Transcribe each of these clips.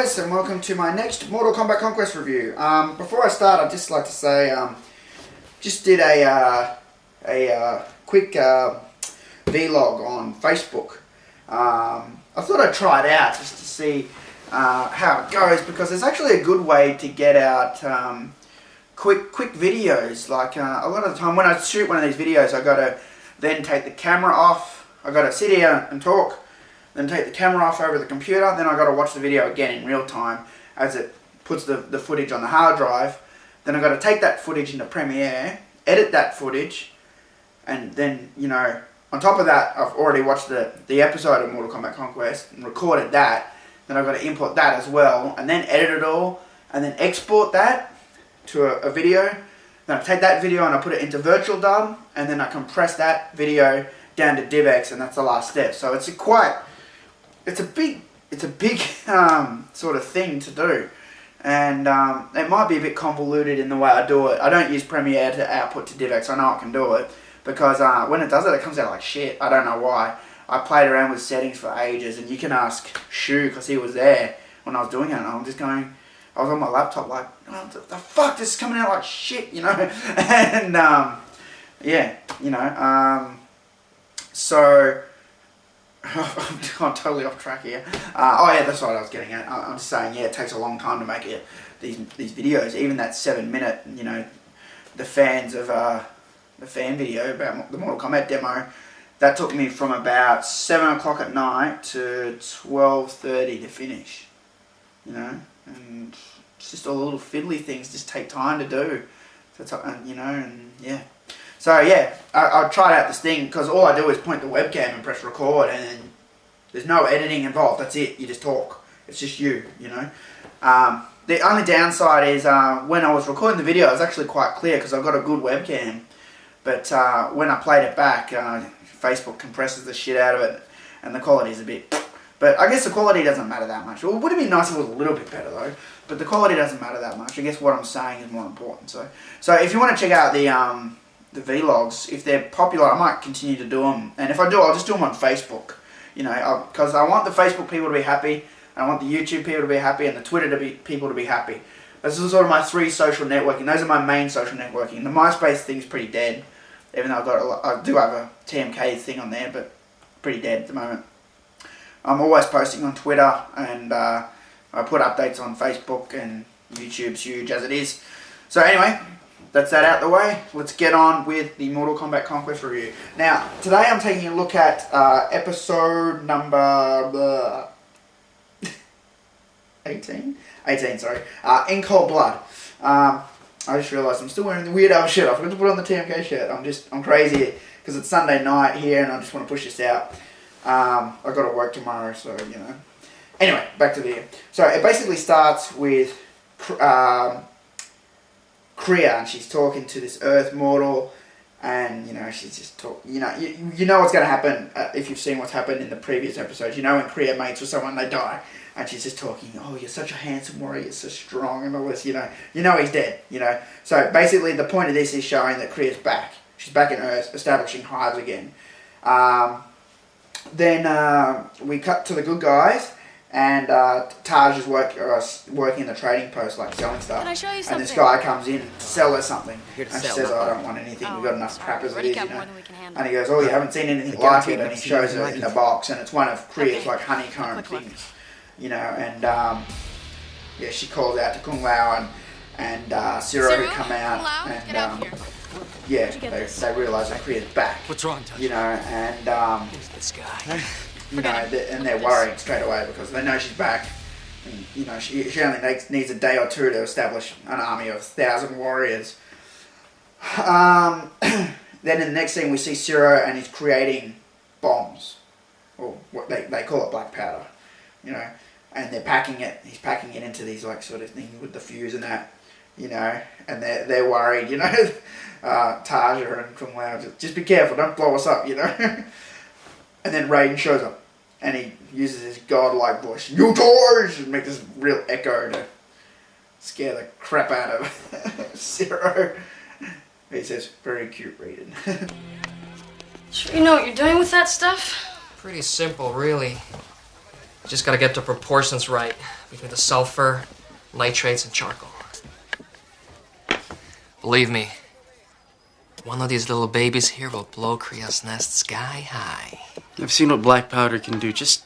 guys, and welcome to my next Mortal Kombat Conquest review. Before I start, I'd just like to say, just did a quick vlog on Facebook. I thought I'd try it out just to see how it goes, because it's actually a good way to get out quick videos. Like a lot of the time when I shoot one of these videos, I got to then take the camera off. I got to sit here and talk, then take the camera off over the computer, then I got to watch the video again in real time as it puts the footage on the hard drive. Then I got to take that footage into Premiere, edit that footage, and then, you know, on top of that, I've already watched the episode of Mortal Kombat Conquest and recorded that. Then I've got to import that as well, and then edit it all, and then export that to a video. Then I take that video and I put it into Virtual Dub, and then I compress that video down to DivX, and that's the last step. So it's a big sort of thing to do, and it might be a bit convoluted in the way I do it. I don't use Premiere to output to DivX. I know I can do it, because when it does it, it comes out like shit. I don't know why. I played around with settings for ages, and you can ask Shu, because he was there when I was doing it, and I'm just going, I was on my laptop like, oh, the fuck, this is coming out like shit, you know? And yeah, you know, so I'm totally off track here. Oh yeah, that's what I was getting at. I'm just saying, yeah, it takes a long time to make these videos. Even that 7-minute, you know, the fans of the fan video about the Mortal Kombat demo, that took me from about 7 o'clock at night to 12:30 to finish. You know, and it's just all the little fiddly things just take time to do. You know, and yeah. So yeah, I tried out this thing, because all I do is point the webcam and press record, and then there's no editing involved. That's it. You just talk. It's just you know. The only downside is when I was recording the video, it was actually quite clear because I've got a good webcam. But when I played it back, Facebook compresses the shit out of it, and the quality is a bit... But I guess the quality doesn't matter that much. Well, it would have been nice if it was a little bit better though. But the quality doesn't matter that much. I guess what I'm saying is more important. So if you want to check out the vlogs, if they're popular, I might continue to do them. And if I do, I'll just do them on Facebook. You know, because I want the Facebook people to be happy, and I want the YouTube people to be happy, and the Twitter people to be happy. This is sort of my 3 social networking. Those are my main social networking. The MySpace thing's pretty dead, even though I do have a TMK thing on there, but pretty dead at the moment. I'm always posting on Twitter, and I put updates on Facebook, and YouTube's huge as it is. So anyway, that's that out the way. Let's get on with the Mortal Kombat Conquest review. Now, today I'm taking a look at episode number 18? 18, sorry. In Cold Blood. I just realised I'm still wearing the weird old shirt. I forgot to put on the TMK shirt. I'm crazy because it's Sunday night here, and I just want to push this out. I've got to work tomorrow, so, you know. Anyway, back to the video. So it basically starts with Kriya, and she's talking to this Earth mortal, and, you know, she's just talking, you know what's going to happen if you've seen what's happened in the previous episodes. You know when Kriya mates with someone, they die, and she's just talking, oh, you're such a handsome warrior, you're so strong, and all this, you know he's dead, you know. So basically the point of this is showing that Kriya's back. She's back in Earth, establishing hives again. Then we cut to the good guys, and Taj is working in the trading post, like selling stuff. Can I show you something? And this guy comes in to sell her something. Here to and she sell says, nothing. oh, I don't want anything, we've got enough crap as it is, you know. And And he goes, oh, you haven't seen anything like it, and he shows her in the box, and it's one of Kriya's like honeycomb things, you know. And yeah, she calls out to Kung Lao and Siro who come out, and yeah, they realise that Kriya's back. What's wrong, Taj? You know, and Who's this guy? you know, and they're worried straight away because they know she's back. And, you know, she only needs a day or two to establish an army of 1,000 warriors. Then in the next scene we see Siro, and he's creating bombs, or what they call it, black powder. You know, and they're packing it. He's packing it into these like sort of things with the fuse and that. You know, and they're worried. You know, Taja and Kung Lao, just be careful, don't blow us up. You know. And then Raiden shows up, and he uses his godlike voice, "You toys!" and make this real echo to scare the crap out of Siro. He says, "Very cute, Raiden." Sure you know what you're doing with that stuff? Pretty simple, really. Just gotta get the proportions right. between the sulfur, nitrates, and charcoal. Believe me, one of these little babies here will blow Kriya's nest sky high. I've seen what black powder can do. Just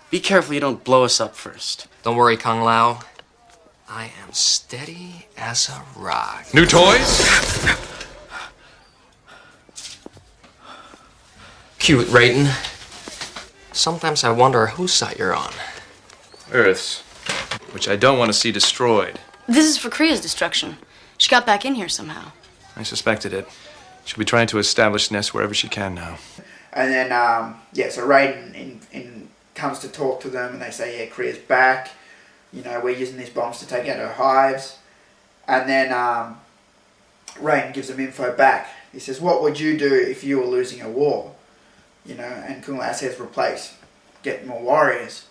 be careful you don't blow us up first. Don't worry, Kung Lao. I am steady as a rock. New toys? Cute, Raiden. Sometimes I wonder whose side you're on. Earth's. Which I don't want to see destroyed. This is for Kriya's destruction. She got back in here somehow. I suspected it. She'll be trying to establish nests wherever she can now. And then, so Raiden comes to talk to them, and they say, yeah, Kriya's back. You know, we're using these bombs to take out her hives. And then Raiden gives them info back. He says, what would you do if you were losing a war? You know, and Kung Lao says, replace, get more warriors.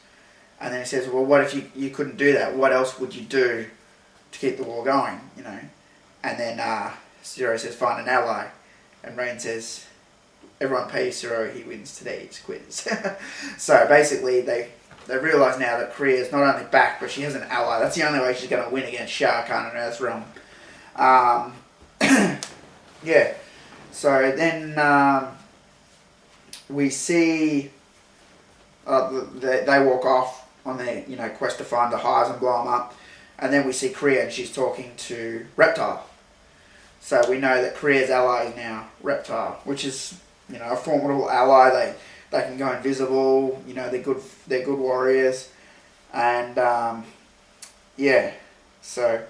And then he says, well, what if you couldn't do that? What else would you do to keep the war going, you know? And then Siro says, find an ally. And Raiden says, everyone pays Siro, he wins today, it's quitters. So basically, they realise now that Kriya's not only back, but she has an ally. That's the only way she's going to win against Shao Kahn in Earthrealm. Yeah. So then we see they walk off on their quest to find the hives and blow them up. And then we see Kriya, and she's talking to Reptile. So we know that Kriya's ally is now Reptile, which is, a formidable ally. They can go invisible. They're good warriors, and yeah. So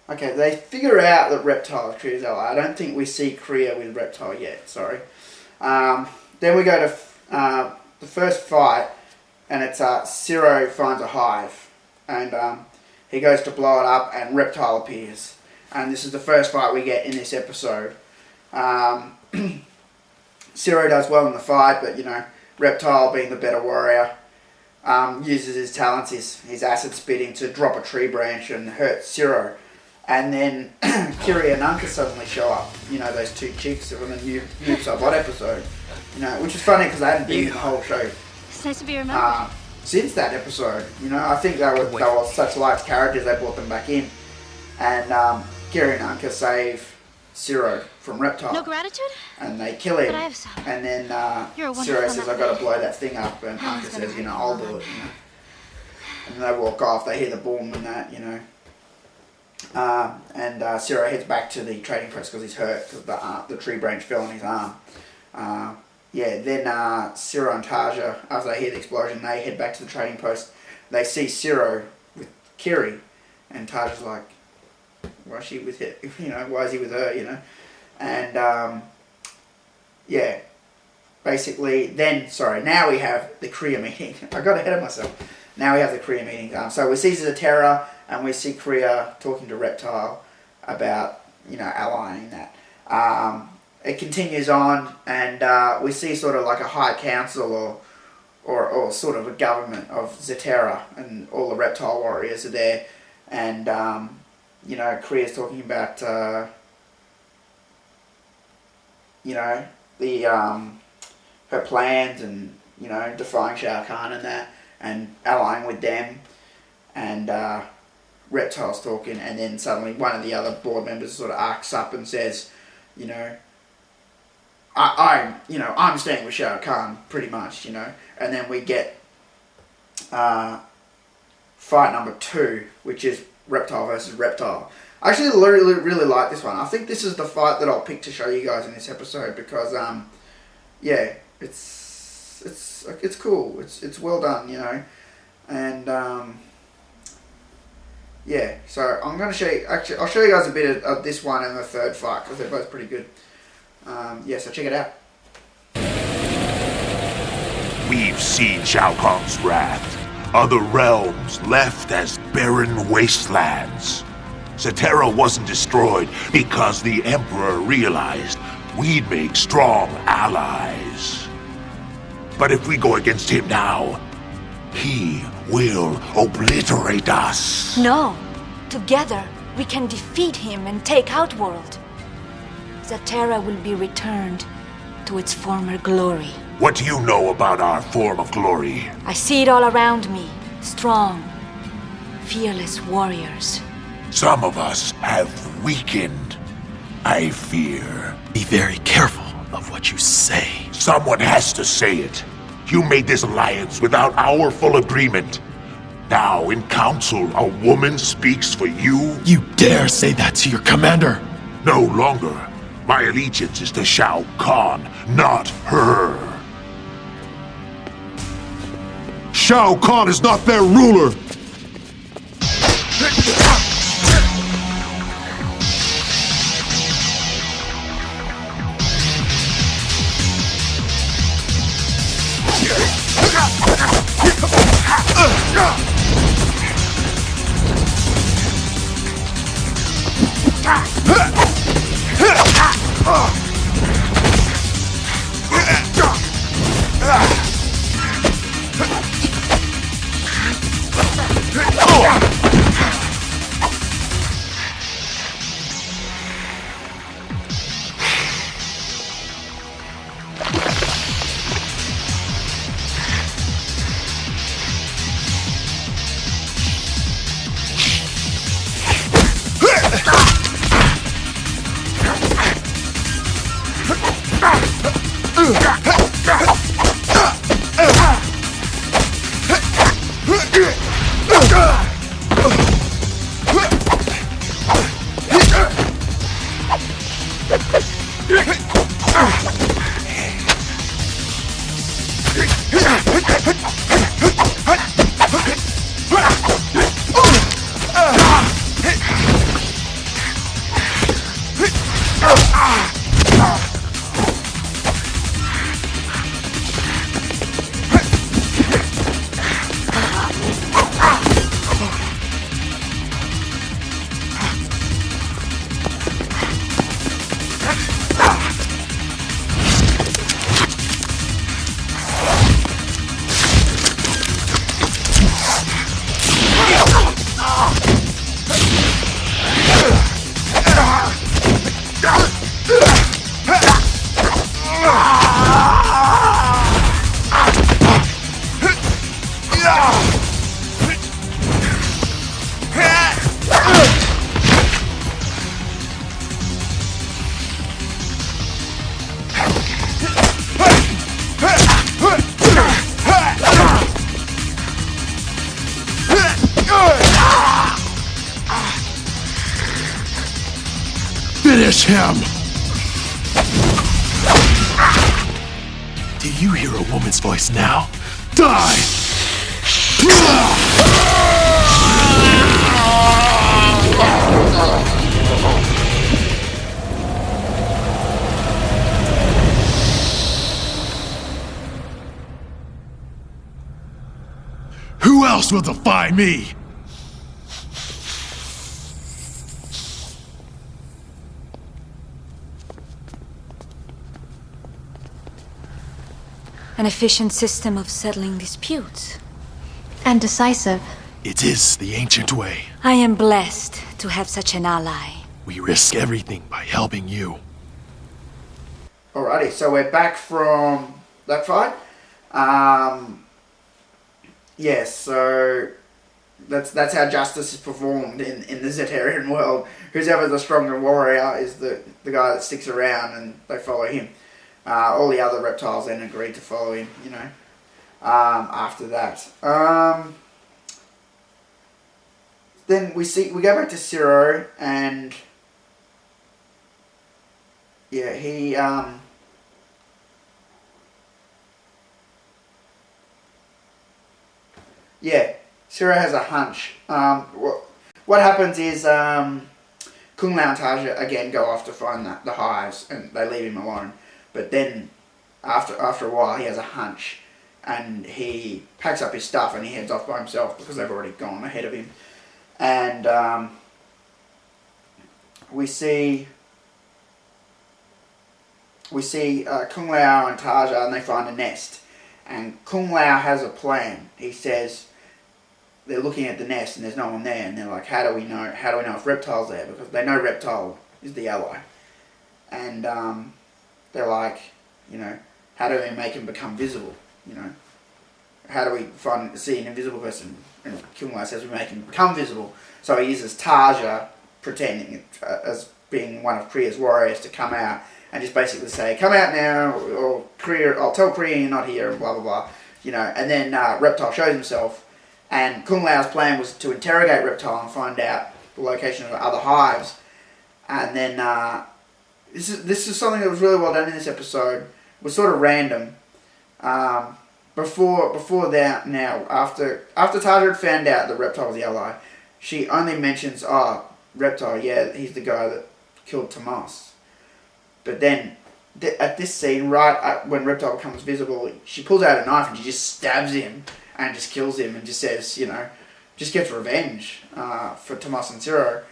okay, they figure out that Reptile is Kriya's ally. I don't think we see Kriya with Reptile yet. Sorry. Then we go to the first fight, and it's Siro finds a hive, and he goes to blow it up, and Reptile appears. And this is the first fight we get in this episode. Siro does well in the fight, but Reptile, being the better warrior, uses his talents, his acid spitting, to drop a tree branch and hurt Siro. And then Kiri and Unka suddenly show up. Those two chicks from the new Bot episode. Which is funny because they hadn't been in the whole show. It's nice to be remembered. Since that episode, I think they were such large characters, they brought them back in. And Kiri and Unka save Siro from Reptile. No gratitude? And they kill him. But I have some. And then You're a Siro says, wonderful I've got to blow that thing up. And Unka says, I'll do it. And they walk off, they hear the boom and that, And Siro heads back to the trading post because he's hurt because the tree branch fell on his arm. Then Siro and Taja, as they hear the explosion, they head back to the trading post. They see Siro with Kiri, and Taja's like, why is she with him? Why is he with her? And basically, now we have the Kriya meeting. I got ahead of myself. Now we have the Kriya meeting. So we see Zetera, and we see Kriya talking to Reptile about allying that. It continues on, and we see sort of like a high council or sort of a government of Zetera, and all the Reptile warriors are there, and Kriya's talking about her plans, and defying Shao Kahn and that, and allying with them, and Reptile's talking, and then suddenly one of the other board members sort of arcs up and says, I'm staying with Shao Kahn, pretty much, and then we get fight number 2, which is Reptile versus Reptile. I actually really like this one. I think this is the fight that I'll pick to show you guys in this episode because, it's cool. It's well done, and So I'm going to show you. Actually, I'll show you guys a bit of this one and the third fight because they're both pretty good. So check it out. We've seen Shao Kahn's wrath. Other realms left as barren wastelands. Zetera wasn't destroyed because the Emperor realized we'd make strong allies. But if we go against him now, he will obliterate us. No. Together, we can defeat him and take Outworld. Zetera will be returned to its former glory. What do you know about our form of glory? I see it all around me. Strong, fearless warriors. Some of us have weakened, I fear. Be very careful of what you say. Someone has to say it. You made this alliance without our full agreement. Now, in council, a woman speaks for you? You dare say that to your commander? No longer. My allegiance is to Shao Kahn, not her. Shao Kahn is not their ruler! Finish him! Do you hear a woman's voice now? Die! Who else will defy me? An efficient system of settling disputes. And decisive. It is the ancient way. I am blessed to have such an ally. We risk everything by helping you. Alrighty, so we're back from that fight. Yes, so that's how justice is performed in the Zeterian world. Who's ever the stronger warrior is the guy that sticks around and they follow him. All the other reptiles then agreed to follow him, you know, after that. Then we go back to Siro, and yeah, he Siro has a hunch. What happens is Kung Lao and Taja again go off to find the hives, and they leave him alone. But then, after a while, he has a hunch, and he packs up his stuff and he heads off by himself because they've already gone ahead of him. And we see Kung Lao and Taja, and they find a nest. And Kung Lao has a plan. He says they're looking at the nest and there's no one there, and they're like, "How do we know if Reptile's there?" Because they know Reptile is the ally, and they're like, you know, how do we make him become visible? You know, how do we see an invisible person? And Kung Lao says we make him become visible. So he uses Taja, pretending as being one of Kriya's warriors, to come out and just basically say, come out now, or Kriya, I'll tell Kriya you're not here, and blah blah blah. You know, and then Reptile shows himself, and Kung Lao's plan was to interrogate Reptile and find out the location of other hives. And then this is something that was really well done in this episode. It was sort of random. Before that, now after Taja had found out that Reptile was the ally, she only mentions, Reptile, yeah, he's the guy that killed Tomas. But then at this scene, when Reptile becomes visible, she pulls out a knife and she just stabs him and just kills him and just says, you know, just gets revenge for Tomas and Siro.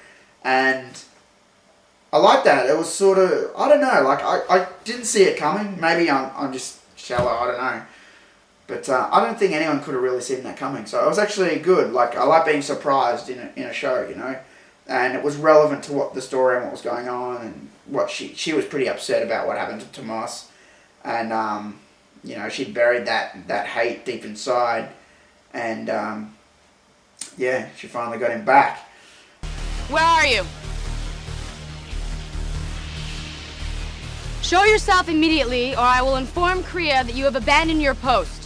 And I like that. It was sort of, I don't know, like I didn't see it coming. Maybe I'm just shallow, I don't know. But I don't think anyone could have really seen that coming. So it was actually good. Like, I like being surprised in a show, you know. And it was relevant to what the story and what was going on, and what she was pretty upset about what happened to Tomas. And, you know, she'd buried that hate deep inside. And, yeah, she finally got him back. Where are you? Show yourself immediately, or I will inform Kriya that you have abandoned your post.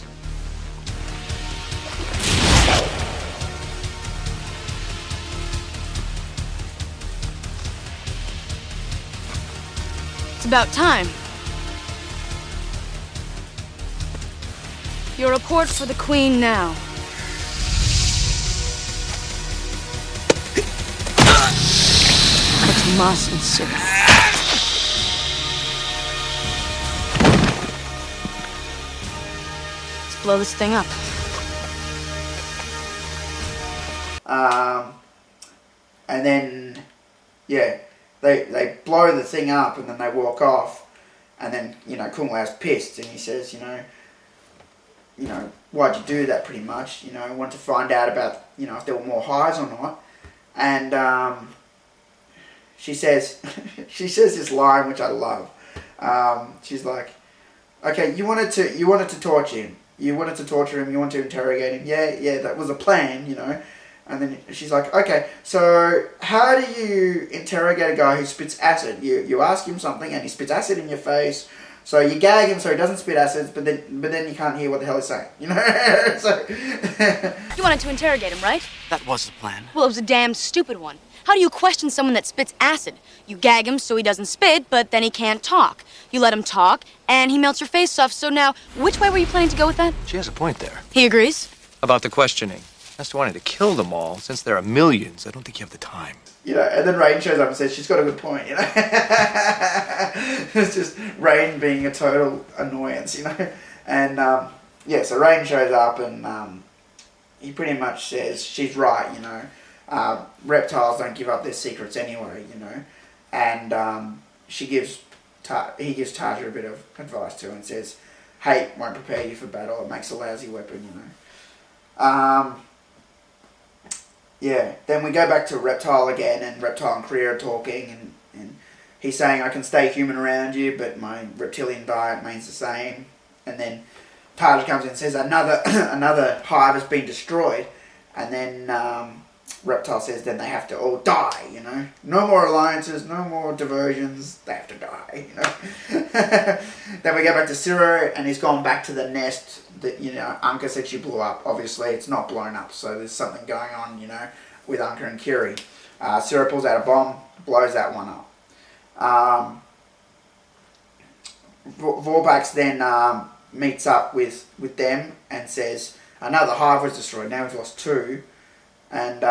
It's about time. Your report for the Queen now. For Tomas and Siro. Blow this thing up. And then, yeah, they blow the thing up and then they walk off. And then, you know, Kung Lao's pissed and he says, you know, why'd you do that, pretty much? You know, I want to find out about, you know, if there were more hives or not. And she says this line which I love. She's like, okay, you wanted to torture him. You wanted to torture him, you wanted to interrogate him. Yeah, that was a plan, you know. And then she's like, okay, so how do you interrogate a guy who spits acid? You ask him something and he spits acid in your face. So you gag him so he doesn't spit acid, but then you can't hear what the hell he's saying, you know? So You wanted to interrogate him, right? That was the plan. Well, it was a damn stupid one. How do you question someone that spits acid? You gag him so he doesn't spit, but then he can't talk. You let him talk, and he melts your face off. So now, which way were you planning to go with that? She has a point there. He agrees? About the questioning. As to wanting to kill them all, since there are millions, I don't think you have the time. You know, and then Raiden shows up and says, she's got a good point, you know. It's just Raiden being a total annoyance, you know. And, yeah, so Raiden shows up and he pretty much says she's right, you know. Reptiles don't give up their secrets anyway, you know. And he gives Taja a bit of advice too and says, hate won't prepare you for battle, it makes a lousy weapon, you know. Yeah, then we go back to Reptile again, and Reptile and Kriya are talking, and he's saying, I can stay human around you, but my reptilian diet means the same. And then Taja comes in and says, another hive has been destroyed. And then Reptile says, then they have to all die, you know. No more alliances, no more diversions, they have to die, you know. Then we go back to Siro, and he's gone back to the nest that, you know, Anka said she blew up. Obviously, it's not blown up, so there's something going on, you know, with Anka and Kiri. Siro pulls out a bomb, blows that one up. Vorpax then meets up with them and says, another hive was destroyed, now we've lost two. And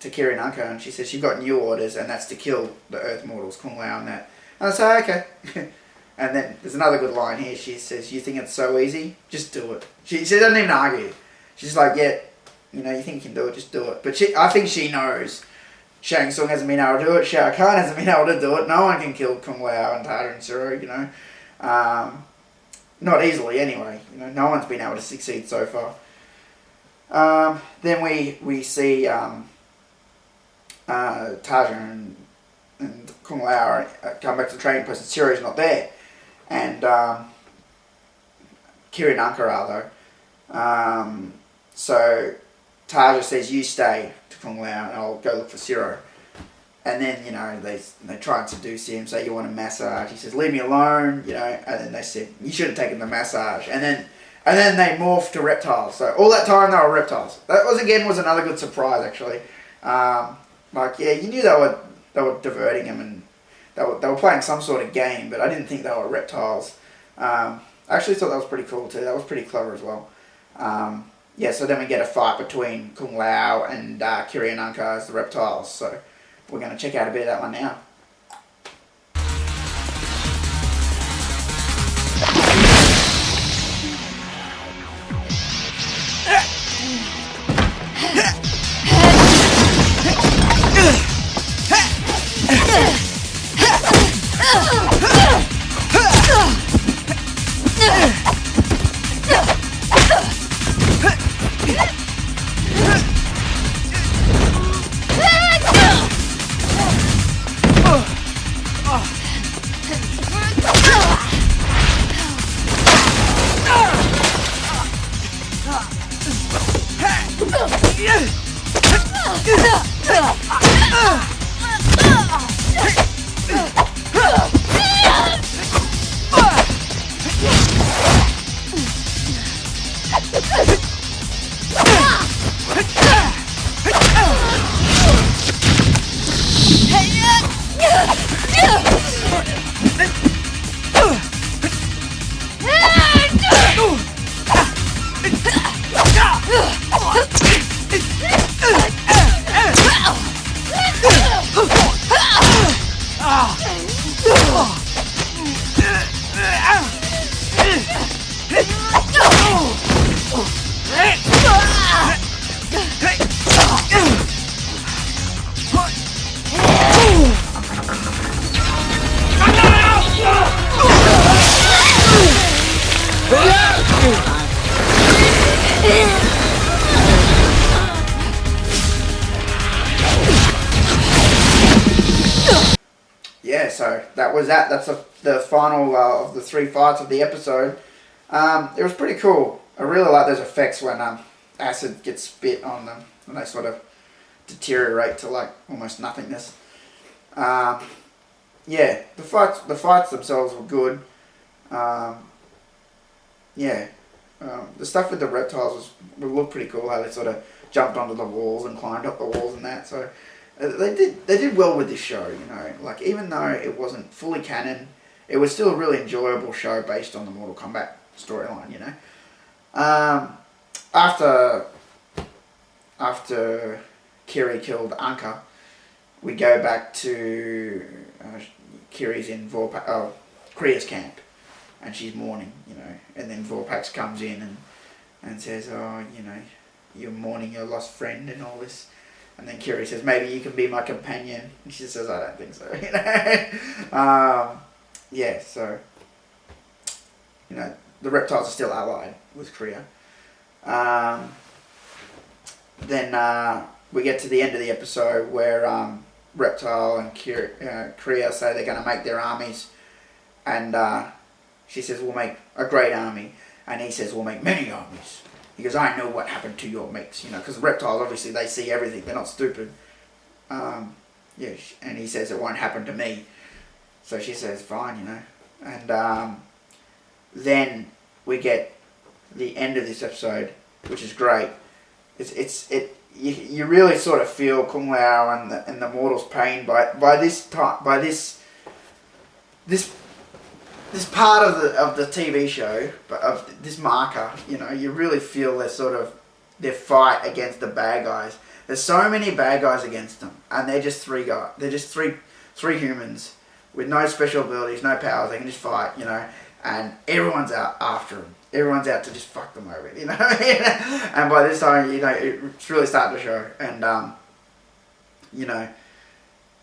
to Kiri and Anka, and she says, you've got new orders, and that's to kill the Earth mortals, Kung Lao and that. And I say, okay. And then there's another good line here. She says, you think it's so easy? Just do it. She doesn't even argue. She's like, yeah, you know, you think you can do it, just do it. But I think she knows Shang Tsung hasn't been able to do it. Shao Kahn hasn't been able to do it. No one can kill Kung Lao and Taja and Siro, you know. Not easily, anyway. You know, no one's been able to succeed so far. Then we see Taja and Kung Lao come back to the training post, and Siro's not there. And Kiri and Anka are though. So Taja says, you stay to Kung Lao and I'll go look for Siro. And then, you know, they try and seduce him, say you want a massage. He says, leave me alone, you know, and then they said, you should have taken the massage. And then they morphed to reptiles. So all that time they were reptiles. That was another good surprise actually. Like, yeah, you knew they were diverting him and they were playing some sort of game, but I didn't think they were reptiles. I actually thought that was pretty cool too. That was pretty clever as well. Yeah, so then we get a fight between Kung Lao and Kiri and Anka as the reptiles. So we're going to check out a bit of that one now. Yeah, so that was that. That's the final of the 3 fights of the episode. It was pretty cool. I really like those effects when acid gets spit on them and they sort of deteriorate to like almost nothingness. Yeah, the fights themselves were good. Yeah, the stuff with the reptiles would look pretty cool. How they sort of jumped onto the walls and climbed up the walls and that. So they did well with this show. You know, like even though it wasn't fully canon, it was still a really enjoyable show based on the Mortal Kombat storyline. You know, after Kiri killed Anka, we go back to Kiri's in Kriya's camp, and she's mourning, you know, and then Vorpax comes in and says, oh, you know, you're mourning your lost friend and all this, and then Kiri says, maybe you can be my companion, and she says, I don't think so, you know. Yeah, so, you know, the reptiles are still allied with Kriya. Then we get to the end of the episode where Reptile and Kriya say they're going to make their armies, and she says, we'll make a great army, and he says, we'll make many armies. He goes, I know what happened to your mates, you know, because reptiles, obviously, they see everything, they're not stupid. Yeah, and he says, it won't happen to me. So she says, fine, you know, and then we get the end of this episode, which is great. You really sort of feel Kung Lao and the mortal's pain by this part of the TV show, but of this marker, you know, you really feel their fight against the bad guys. There's so many bad guys against them, and they're just three guys. They're just three humans with no special abilities, no powers. They can just fight, you know, and everyone's out after them. Everyone's out to just fuck them over, you know. And by this time, you know, it's really starting to show. And you know,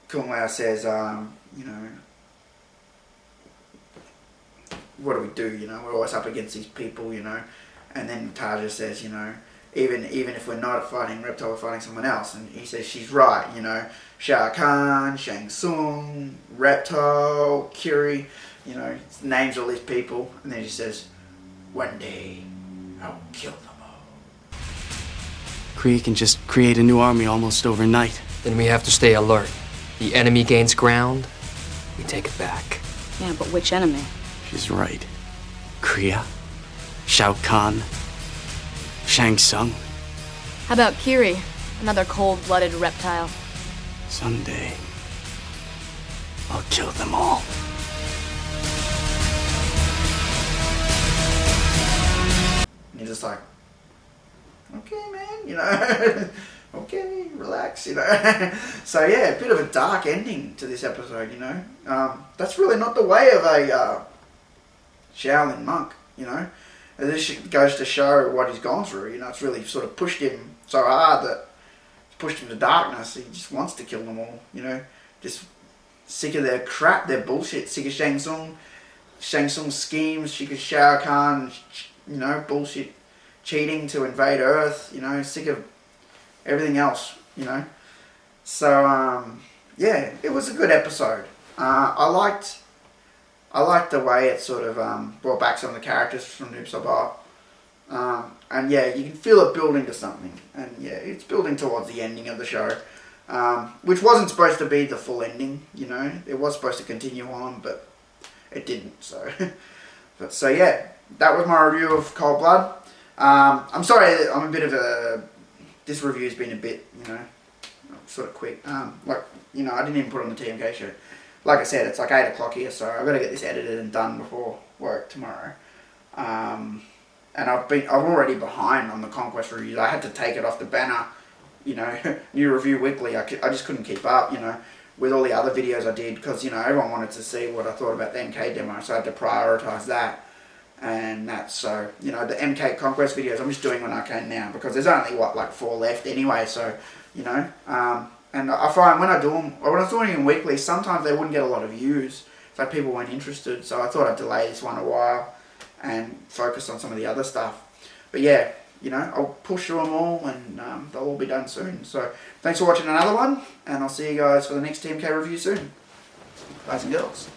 Kung Lao says, you know, what do we do? You know, we're always up against these people, you know. And then Taja says, you know, even if we're not fighting Reptile, we're fighting someone else. And he says she's right, you know. Shao Kahn, Shang Tsung, Reptile, Kiri, you know, names all these people. And then he says, One day, I'll kill them all. Kree can just create a new army almost overnight. Then we have to stay alert. The enemy gains ground, we take it back. Yeah, but which enemy? She's right. Kriya, Shao Kahn, Shang Tsung. How about Kiri? Another cold-blooded reptile. Someday, I'll kill them all. And you're just like, okay, man, you know, okay, relax, you know. So yeah, a bit of a dark ending to this episode, you know. That's really not the way of a Shaolin monk, you know. And this goes to show what he's gone through, you know. It's really sort of pushed him so hard that it's pushed him to darkness. He just wants to kill them all, you know. Just sick of their crap, their bullshit. Sick of Shang Tsung's schemes, sick of Shao Kahn, you know, bullshit cheating to invade Earth, you know, sick of everything else, you know. So, yeah, it was a good episode. I liked the way it sort of brought back some of the characters from Noob Saibot. And yeah, you can feel it building to something. And yeah, it's building towards the ending of the show. Which wasn't supposed to be the full ending, you know. It was supposed to continue on, but it didn't, so. So yeah, that was my review of Cold Blood. I'm sorry, I'm a bit of a... This review's been a bit, you know, sort of quick. Like, you know, I didn't even put it on the TMK show. Like I said, it's like 8 o'clock here, so I've got to get this edited and done before work tomorrow. And I'm already behind on the Conquest reviews. I had to take it off the banner, you know, New Review Weekly. I just couldn't keep up, you know, with all the other videos I did, because, you know, everyone wanted to see what I thought about the MK demo, so I had to prioritise that. And that's so, you know, the MK Conquest videos, I'm just doing when I can now, because there's only, what, like 4 left anyway, so, you know. And I find when I do them, or when I was doing them weekly, sometimes they wouldn't get a lot of views, so people weren't interested, so I thought I'd delay this one a while and focus on some of the other stuff. But yeah, you know, I'll push through them all, and they'll all be done soon. So thanks for watching another one, and I'll see you guys for the next TMK review soon. Guys and girls.